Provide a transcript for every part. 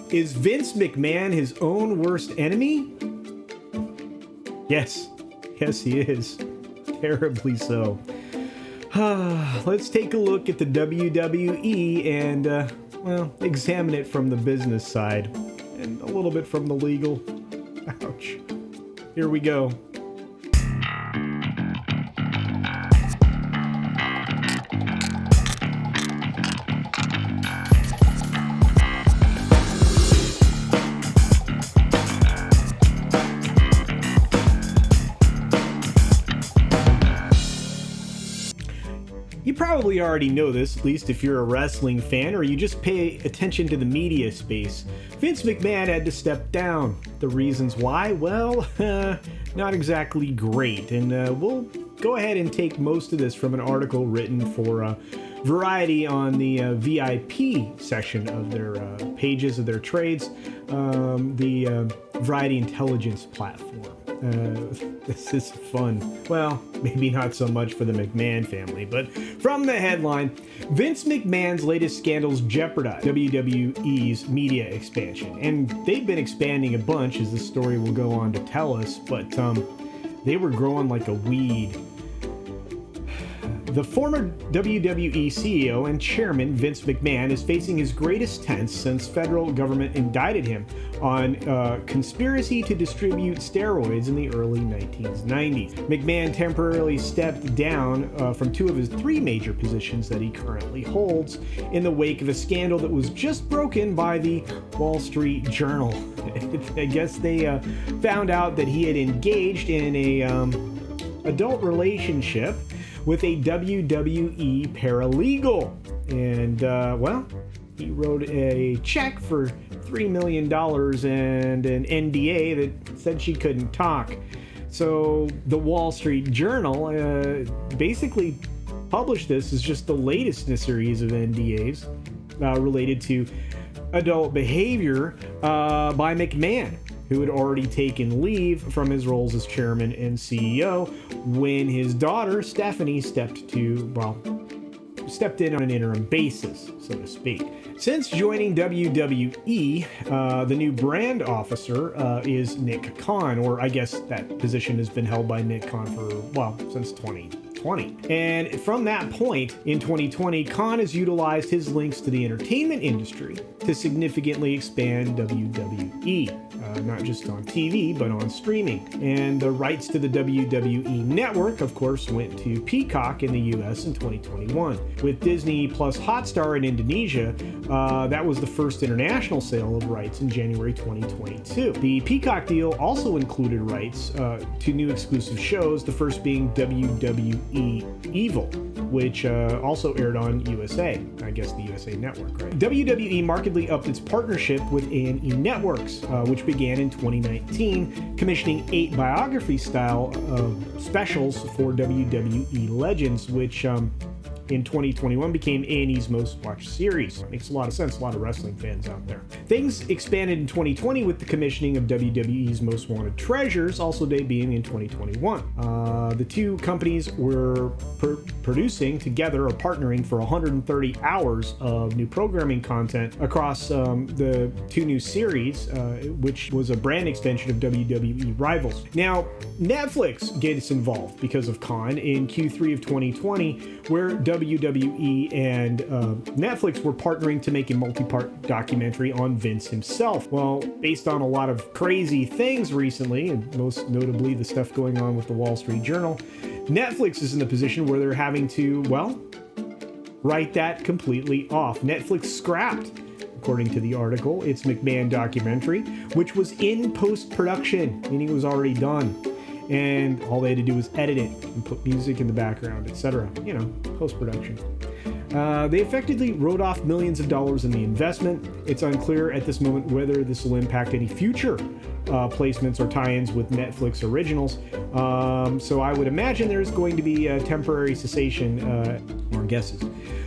Is Vince McMahon his own worst enemy? Yes. Yes, he is. Terribly so. Let's take a look at the WWE and, well, examine it from the business side and a little bit from the legal. Ouch. Here we go. You probably already know this, at least if you're a wrestling fan or you just pay attention to the media space. Vince McMahon had to step down. The reasons why? Well, not exactly great. And we'll go ahead and take most of this from an article written for Variety on the VIP section of their pages of their trades, the Variety Intelligence platform. This is fun. Well, maybe not so much for the McMahon family, but from the headline, Vince McMahon's latest scandals jeopardize WWE's media expansion. And they've been expanding a bunch, as the story will go on to tell us, but they were growing like a weed. The former WWE CEO and chairman, Vince McMahon, is facing his greatest test since federal government indicted him on conspiracy to distribute steroids in the early 1990s. McMahon temporarily stepped down from two of his three major positions that he currently holds in the wake of a scandal that was just broken by the Wall Street Journal. I guess they found out that he had engaged in a adult relationship with a WWE paralegal. And, well, he wrote a check for $3 million and an NDA that said she couldn't talk. So the Wall Street Journal basically published this as just the latest in a series of NDAs related to adult behavior by McMahon, who had already taken leave from his roles as chairman and CEO when his daughter, Stephanie, stepped in on an interim basis, so to speak. Since joining WWE, the new brand officer is Nick Khan, or I guess that position has been held by Nick Khan for, well, since 2020. And from that point in 2020, Khan has utilized his links to the entertainment industry to significantly expand WWE, not just on TV, but on streaming. And the rights to the WWE network, of course, went to Peacock in the US in 2021. With Disney plus Hotstar in Indonesia, that was the first international sale of rights in January 2022. The Peacock deal also included rights to new exclusive shows, the first being WWE Evil, which also aired on USA, I guess the USA Network, right? WWE markedly upped its partnership with A&E Networks, which began in 2019, commissioning 8 biography-style specials for WWE legends, which in 2021 became A&E's most watched series. Makes a lot of sense, a lot of wrestling fans out there. Things expanded in 2020 with the commissioning of WWE's Most Wanted Treasures, also debuting in 2021. The two companies were producing together or partnering for 130 hours of new programming content across the two new series, which was a brand extension of WWE Rivals. Now, Netflix gets involved because of Khan in Q3 of 2020, where WWE and Netflix were partnering to make a multi-part documentary on Vince himself. Well, based on a lot of crazy things recently, and most notably the stuff going on with the Wall Street Journal, Netflix is in the position where they're having to, well, write that completely off. Netflix scrapped, according to the article, its McMahon documentary, which was in post-production, meaning it was already done. And all they had to do was edit it and put music in the background, etc. You know, post-production. They effectively wrote off millions of dollars in the investment. It's unclear at this moment whether this will impact any future placements or tie-ins with Netflix originals. So I would imagine there's going to be a temporary cessation or guesses.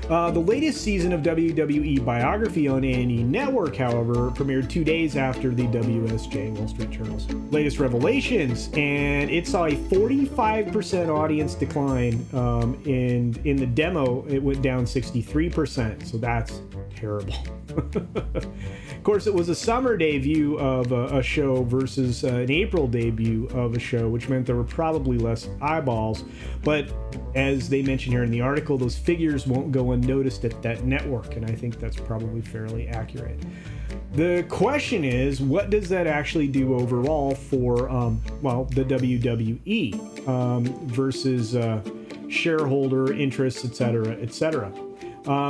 The latest season of WWE Biography on A&E Network, however, premiered 2 days after the WSJ Wall Street Journal's latest revelations, and it saw a 45% audience decline. In the demo, it went down 63%, so that's terrible. Of course, it was a summer debut of a show versus an April debut of a show, which meant there were probably less eyeballs. But as they mention here in the article, those figures won't go unnoticed at that network, and I think that's probably fairly accurate. The question is, what does that actually do overall for, the WWE versus shareholder interests, etc., etc.?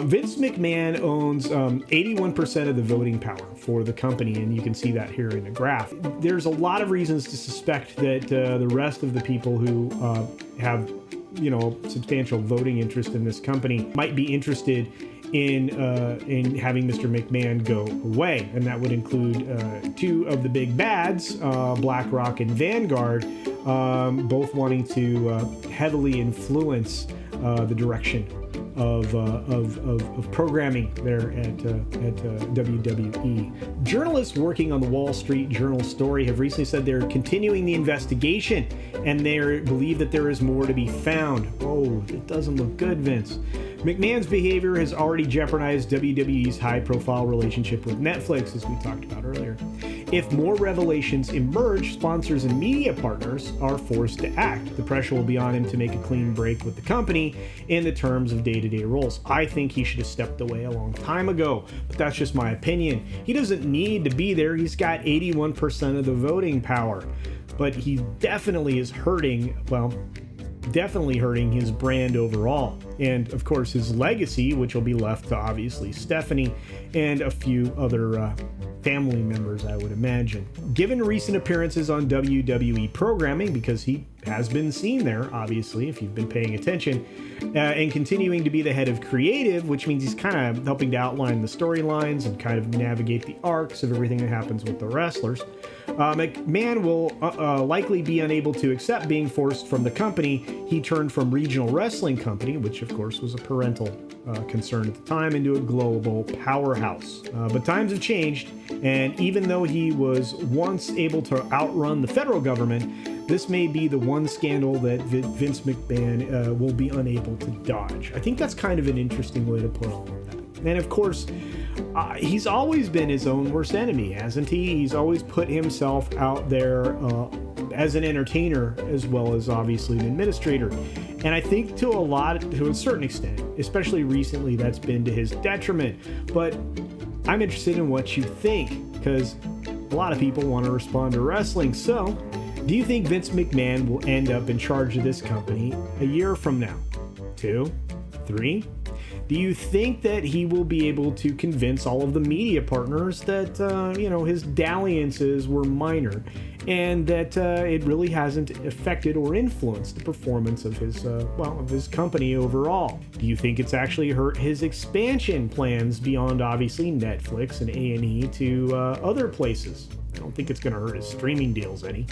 Vince McMahon owns 81% of the voting power for the company, and you can see that here in the graph. There's a lot of reasons to suspect that the rest of the people who have, substantial voting interest in this company might be interested in having Mr. McMahon go away, and that would include two of the big bads, BlackRock and Vanguard, both wanting to heavily influence the direction of programming there at WWE. Journalists working on the Wall Street Journal story have recently said they're continuing the investigation, and they believe that there is more to be found. Oh, it doesn't look good, Vince. McMahon's behavior has already jeopardized WWE's high-profile relationship with Netflix, as we talked about earlier. If more revelations emerge, sponsors and media partners are forced to act. The pressure will be on him to make a clean break with the company in the terms of day-to-day roles. I think he should have stepped away a long time ago, but that's just my opinion. He doesn't need to be there. He's got 81% of the voting power, but he definitely is hurting his brand overall. And of course, his legacy, which will be left to obviously Stephanie and a few other family members, I would imagine. Given recent appearances on WWE programming, because he has been seen there, obviously, if you've been paying attention, and continuing to be the head of creative, which means he's kind of helping to outline the storylines and kind of navigate the arcs of everything that happens with the wrestlers. McMahon will likely be unable to accept being forced from the company he turned from regional wrestling company, which of course was a parental concern at the time, into a global powerhouse. But times have changed, and even though he was once able to outrun the federal government, this may be the one scandal that Vince McMahon will be unable to dodge. I think that's kind of an interesting way to put all of that. And of course, he's always been his own worst enemy, hasn't he? He's always put himself out there as an entertainer as well as obviously an administrator. And I think to a certain extent, especially recently, that's been to his detriment. But I'm interested in what you think, because a lot of people want to respond to wrestling. So, do you think Vince McMahon will end up in charge of this company a year from now? 2? 3? Do you think that he will be able to convince all of the media partners that, his dalliances were minor and that it really hasn't affected or influenced the performance of his company overall? Do you think it's actually hurt his expansion plans beyond obviously Netflix and A&E to other places? I don't think it's going to hurt his streaming deals any,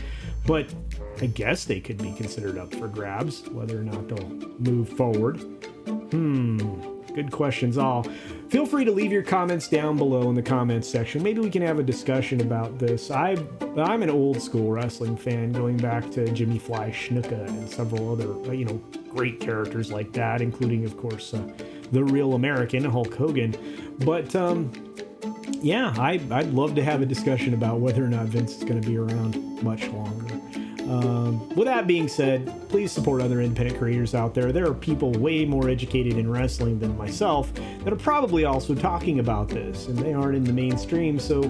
but I guess they could be considered up for grabs, whether or not they'll move forward. Good questions all. Feel free to leave your comments down below in the comments section. Maybe we can have a discussion about this. I'm an old school wrestling fan, going back to Jimmy Fly Snuka and several other, great characters like that, including, of course, the Real American, Hulk Hogan. But, I'd love to have a discussion about whether or not Vince is going to be around much longer. With that being said, please support other independent creators out there. There are people way more educated in wrestling than myself that are probably also talking about this, and they aren't in the mainstream, so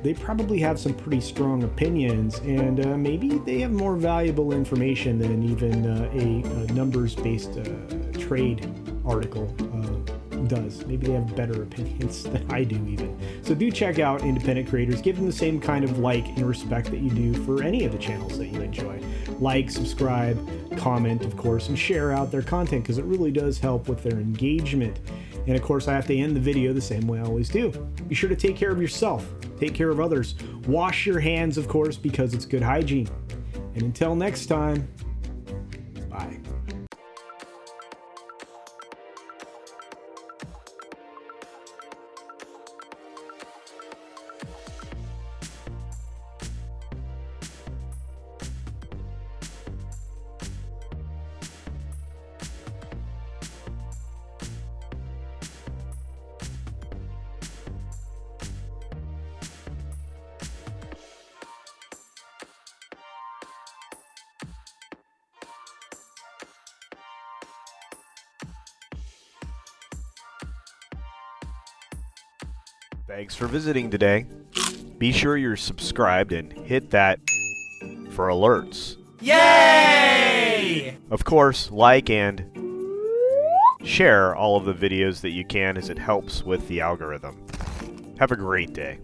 they probably have some pretty strong opinions, and maybe they have more valuable information than even a numbers-based trade article does. Maybe they have better opinions than I do even. So do check out independent creators. Give them the same kind of like and respect that you do for any of the channels that you enjoy. Like, subscribe, comment, of course, and share out their content, because it really does help with their engagement. And of course, I have to end the video the same way I always do. Be sure to take care of yourself, take care of others. Wash your hands, of course, because it's good hygiene. And until next time, bye. Thanks for visiting today. Be sure you're subscribed and hit that for alerts. Yay! Of course, like and share all of the videos that you can, as it helps with the algorithm. Have a great day.